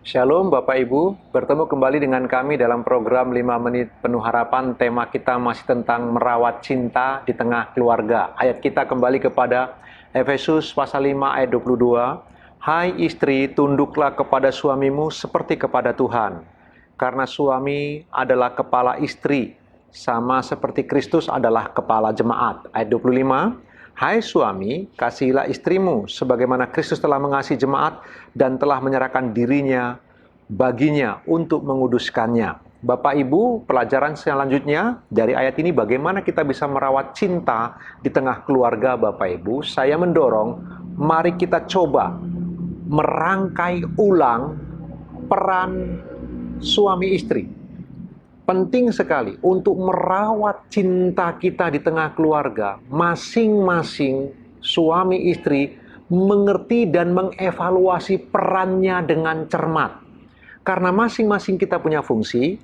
Shalom Bapak Ibu, bertemu kembali dengan kami dalam program 5 menit penuh harapan. Tema kita masih tentang merawat cinta di tengah keluarga. Ayat kita kembali kepada Efesus pasal 5 ayat 22. Hai istri, tunduklah kepada suamimu seperti kepada Tuhan. Karena suami adalah kepala istri, sama seperti Kristus adalah kepala jemaat. Ayat 25. Hai suami, kasihilah istrimu sebagaimana Kristus telah mengasihi jemaat dan telah menyerahkan dirinya baginya untuk menguduskannya. Bapak Ibu, pelajaran selanjutnya dari ayat ini bagaimana kita bisa merawat cinta di tengah keluarga Bapak Ibu. Saya mendorong, mari kita coba merangkai ulang peran suami istri. Penting sekali untuk merawat cinta kita di tengah keluarga. Masing-masing suami istri mengerti dan mengevaluasi perannya dengan cermat. Karena masing-masing kita punya fungsi,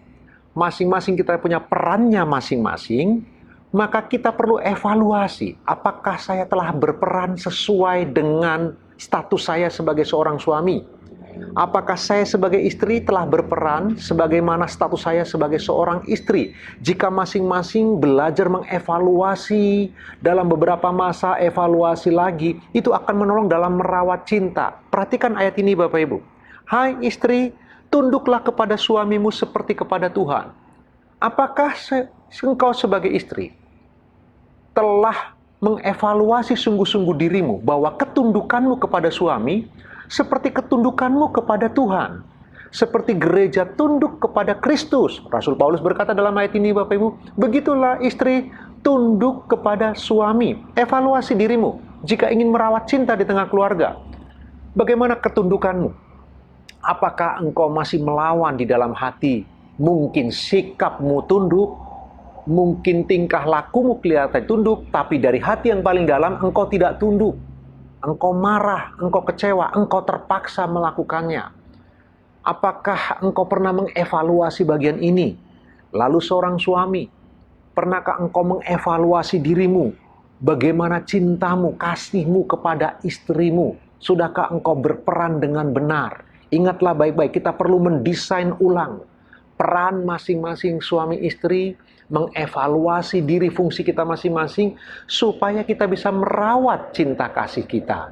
masing-masing kita punya perannya masing-masing, maka kita perlu evaluasi. Apakah saya telah berperan sesuai dengan status saya sebagai seorang suami? Apakah saya sebagai istri telah berperan sebagaimana status saya sebagai seorang istri? Jika masing-masing belajar mengevaluasi dalam beberapa masa, evaluasi lagi, itu akan menolong dalam merawat cinta. Perhatikan ayat ini Bapak Ibu. Hai istri, tunduklah kepada suamimu seperti kepada Tuhan. Apakah engkau sebagai istri telah mengevaluasi sungguh-sungguh dirimu bahwa ketundukanmu kepada suami seperti ketundukanmu kepada Tuhan, seperti gereja tunduk kepada Kristus? Rasul Paulus berkata dalam ayat ini Bapak Ibu, begitulah istri tunduk kepada suami. Evaluasi dirimu jika ingin merawat cinta di tengah keluarga. Bagaimana ketundukanmu? Apakah engkau masih melawan di dalam hati? Mungkin sikapmu tunduk, mungkin tingkah lakumu kelihatan tunduk, tapi dari hati yang paling dalam engkau tidak tunduk. Engkau marah, engkau kecewa, engkau terpaksa melakukannya. Apakah engkau pernah mengevaluasi bagian ini? Lalu seorang suami, pernahkah engkau mengevaluasi dirimu? Bagaimana cintamu, kasihmu kepada istrimu? Sudahkah engkau berperan dengan benar? Ingatlah baik-baik, kita perlu mendesain ulang peran masing-masing suami istri, mengevaluasi diri fungsi kita masing-masing, supaya kita bisa merawat cinta kasih kita.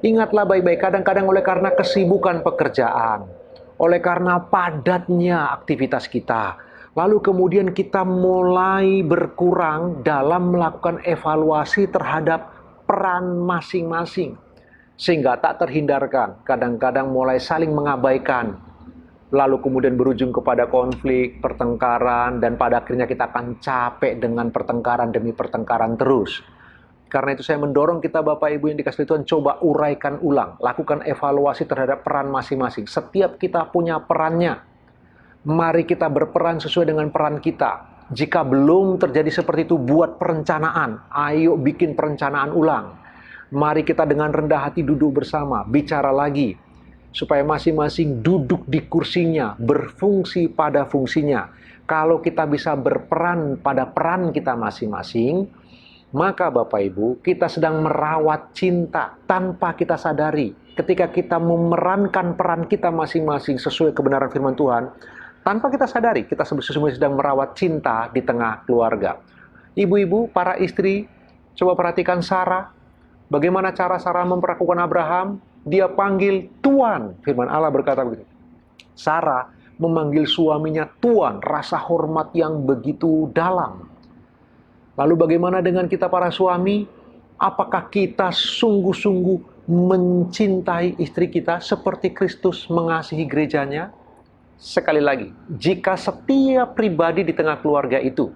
Ingatlah baik-baik, kadang-kadang oleh karena kesibukan pekerjaan, oleh karena padatnya aktivitas kita, lalu kemudian kita mulai berkurang dalam melakukan evaluasi terhadap peran masing-masing. Sehingga tak terhindarkan, kadang-kadang mulai saling mengabaikan, lalu kemudian berujung kepada konflik, pertengkaran, dan pada akhirnya kita akan capek dengan pertengkaran demi pertengkaran terus. Karena itu saya mendorong kita Bapak Ibu yang dikasihi Tuhan, coba uraikan ulang, lakukan evaluasi terhadap peran masing-masing. Setiap kita punya perannya. Mari kita berperan sesuai dengan peran kita. Jika belum terjadi seperti itu, buat perencanaan. Ayo bikin perencanaan ulang. Mari kita dengan rendah hati duduk bersama, bicara lagi, supaya masing-masing duduk di kursinya, berfungsi pada fungsinya. Kalau kita bisa berperan pada peran kita masing-masing, maka Bapak Ibu, kita sedang merawat cinta tanpa kita sadari. Ketika kita memerankan peran kita masing-masing sesuai kebenaran firman Tuhan, tanpa kita sadari, kita sesungguhnya sedang merawat cinta di tengah keluarga. Ibu-ibu, para istri, coba perhatikan Sarah. Bagaimana cara Sarah memperlakukan Abraham? Dia panggil Tuan. Firman Allah berkata begitu. Sarah memanggil suaminya Tuan, rasa hormat yang begitu dalam. Lalu bagaimana dengan kita para suami? Apakah kita sungguh-sungguh mencintai istri kita seperti Kristus mengasihi gerejanya? Sekali lagi, jika setiap pribadi di tengah keluarga itu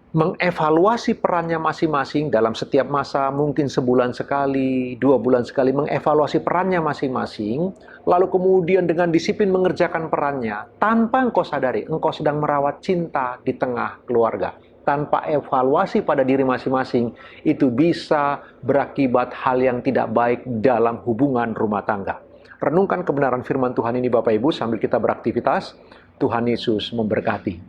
mengevaluasi perannya masing-masing dalam setiap masa, mungkin sebulan sekali, 2 bulan sekali, mengevaluasi perannya masing-masing, lalu kemudian dengan disiplin mengerjakan perannya, tanpa engkau sadari, engkau sedang merawat cinta di tengah keluarga. Tanpa evaluasi pada diri masing-masing, itu bisa berakibat hal yang tidak baik dalam hubungan rumah tangga. Renungkan kebenaran firman Tuhan ini Bapak Ibu sambil kita beraktivitas. Tuhan Yesus memberkati.